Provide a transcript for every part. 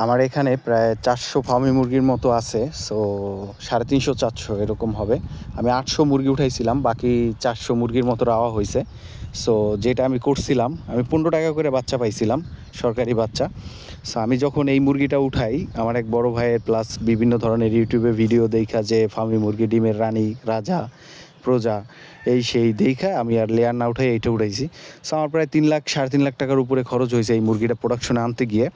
আমার এখানে প্রায় 400 ফার্মি মুরগির মতো আছে। সো 350-400 এরকম হবে। আমি 800 মুরগি উঠাইছিলাম, বাকি 400 মুরগির মতো রাওয়া হয়েছে। সো যেটা আমি করছিলাম, আমি 15 টাকা করে বাচ্চা পাইছিলাম, সরকারি বাচ্চা। সো আমি যখন এই মুরগিটা উঠাই, আমার এক বড় ভাইয়ের প্লাস বিভিন্ন ধরনের ইউটিউবে ভিডিও দেখা যে ফার্মি মুরগি ডিমের রানী, রাজা, প্রজা, এই সেই দেখা আমি আর লেয়ার না উঠাই এইটা উঠাইছি। সো আমার প্রায় 3 লাখ 3.5 লাখ টাকার উপরে খরচ হয়েছে এই মুরগিটা প্রোডাকশনে আনতে গিয়ে।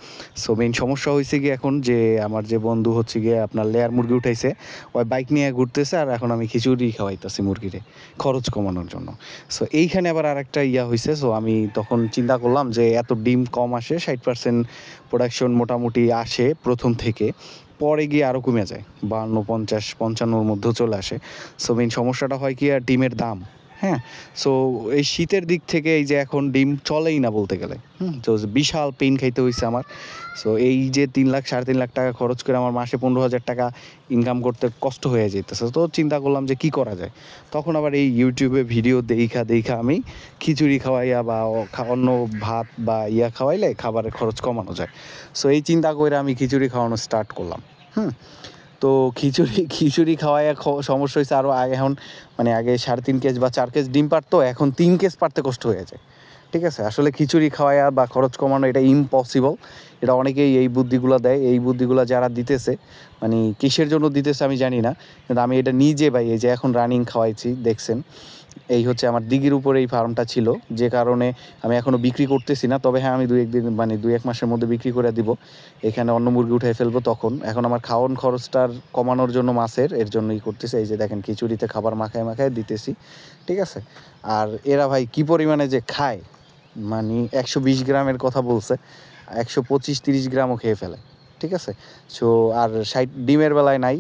সো মেইন সমস্যা হয়েছে গিয়ে এখন যে আমার যে বন্ধু হচ্ছে গিয়ে আপনার লেয়ার মুরগি উঠাইছে, ওই বাইক নিয়ে ঘুরতেছে, আর এখন আমি খিচুড়ি খাওয়াইতেছি মুরগিরে খরচ কমানোর জন্য। সো এইখানে আবার আরেকটা হয়েছে। সো আমি তখন চিন্তা করলাম যে এত ডিম কম আসে, 60% প্রোডাকশন মোটামুটি আসে প্রথম থেকে, পরে গিয়ে আরও কমে যায়, 52, 50, 55-র মধ্যেও চলে আসে। সো মেইন সমস্যাটা হয় কি, আর ডিমের দাম, হ্যাঁ। সো এই শীতের দিক থেকে এই যে এখন ডিম চলেই না বলতে গেলে, তো বিশাল পেইন খাইতে হয়েছে আমার। সো এই যে 3 লাখ 3.5 লাখ টাকা খরচ করে আমার মাসে 15,000 টাকা ইনকাম করতে কষ্ট হয়ে যেতেছে। তো চিন্তা করলাম যে কি করা যায়। তখন আবার এই ইউটিউবে ভিডিও দেখা আমি খিচুড়ি খাওয়াইয়া বা অন্য ভাত বা খাওয়াইলে খাবারের খরচ কমানো যায়। সো এই চিন্তা করে আমি খিচুড়ি খাওয়ানো স্টার্ট করলাম। তো খিচুড়ি খাওয়ায় সমস্যা হয়েছে আরও আগে। এখন মানে আগে 3.5 কেজি বা 4 কেজি ডিম পারতো, এখন 3 কেজি পারতে কষ্ট হয়ে যায়। ঠিক আছে, আসলে খিচুড়ি খাওয়ায় বা খরচ কমানো এটা ইম্পসিবল। এটা অনেকেই এই বুদ্ধিগুলো দেয়, এই বুদ্ধিগুলো যারা দিতেছে মানে কিসের জন্য দিতেছে আমি জানি না, কিন্তু আমি এটা নিজে ভাই এই যে এখন রানিং খাওয়াইছি দেখছেন। এই হচ্ছে আমার দিঘির উপরে এই ফার্মটা ছিল, যে কারণে আমি এখনও বিক্রি করতেছি না। তবে হ্যাঁ, আমি 2-1 দিন মানে 2-1 মাসের মধ্যে বিক্রি করে দিব, এখানে অন্য মুরগি উঠে ফেলবো তখন। এখন আমার খাওয়ান খরচটার কমানোর জন্য মাছের এর জন্যই করতেছে। এই যে দেখেন খিচুড়িতে খাবার মাখায় মাখায় দিতেছি, ঠিক আছে। আর এরা ভাই কি পরিমাণে যে খায়, মানে 120 গ্রামের কথা বলছে, 125-30 গ্রামও খেয়ে ফেলে, ঠিক আছে। সো আর 60 ডিমের বেলায় নাই,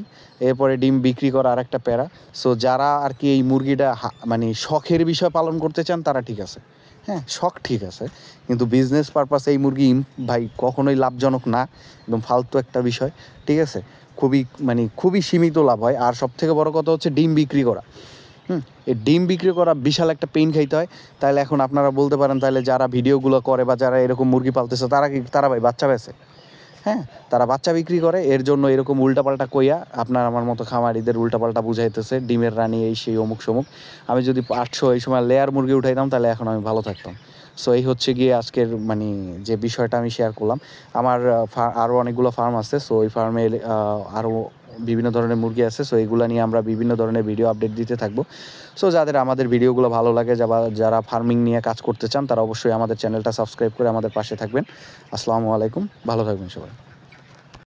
এরপরে ডিম বিক্রি করা আর একটা প্যারা। সো যারা আর কি এই মুরগিটা মানে শখের বিষয় পালন করতে চান তারা ঠিক আছে, হ্যাঁ শখ ঠিক আছে, কিন্তু বিজনেস পারপাসে এই মুরগি ভাই কখনোই লাভজনক না, একদম ফালতু একটা বিষয়, ঠিক আছে। খুবই সীমিত লাভ হয়। আর সবথেকে বড় কথা হচ্ছে ডিম বিক্রি করা। এই ডিম বিক্রি করা বিশাল একটা পেইন খাইতে হয়। তাহলে এখন আপনারা বলতে পারেন, তাহলে যারা ভিডিওগুলো করে বা যারা এরকম মুরগি পালতেছে তারা ভাই বাচ্চা বেচে, হ্যাঁ, তারা বাচ্চা বিক্রি করে, এর জন্য এরকম উল্টাপাল্টা কইয়া আপনার আমার মতো খামারিদের উল্টাপাল্টা বুঝাইতেছে ডিমের রানী এই সেই অমুক সমুক। আমি যদি 800 এই সময় লেয়ার মুরগি উঠাইতাম তাহলে এখন আমি ভালো থাকতাম। সো এই হচ্ছে গিয়ে আজকের যে বিষয়টা আমি শেয়ার করলাম। আমার আরও অনেকগুলো ফার্ম আছে। সো ওই ফার্মে আরও বিভিন্ন ধরনের মুরগি আছে। সো এইগুলো নিয়ে আমরা বিভিন্ন ধরনের ভিডিও আপডেট দিতে থাকবো। সো যাদের আমাদের ভিডিওগুলো ভালো লাগে, যারা ফার্মিং নিয়ে কাজ করতে চান, তারা অবশ্যই আমাদের চ্যানেলটা সাবস্ক্রাইব করে আমাদের পাশে থাকবেন। আসসালামু আলাইকুম, ভালো থাকবেন সবাই।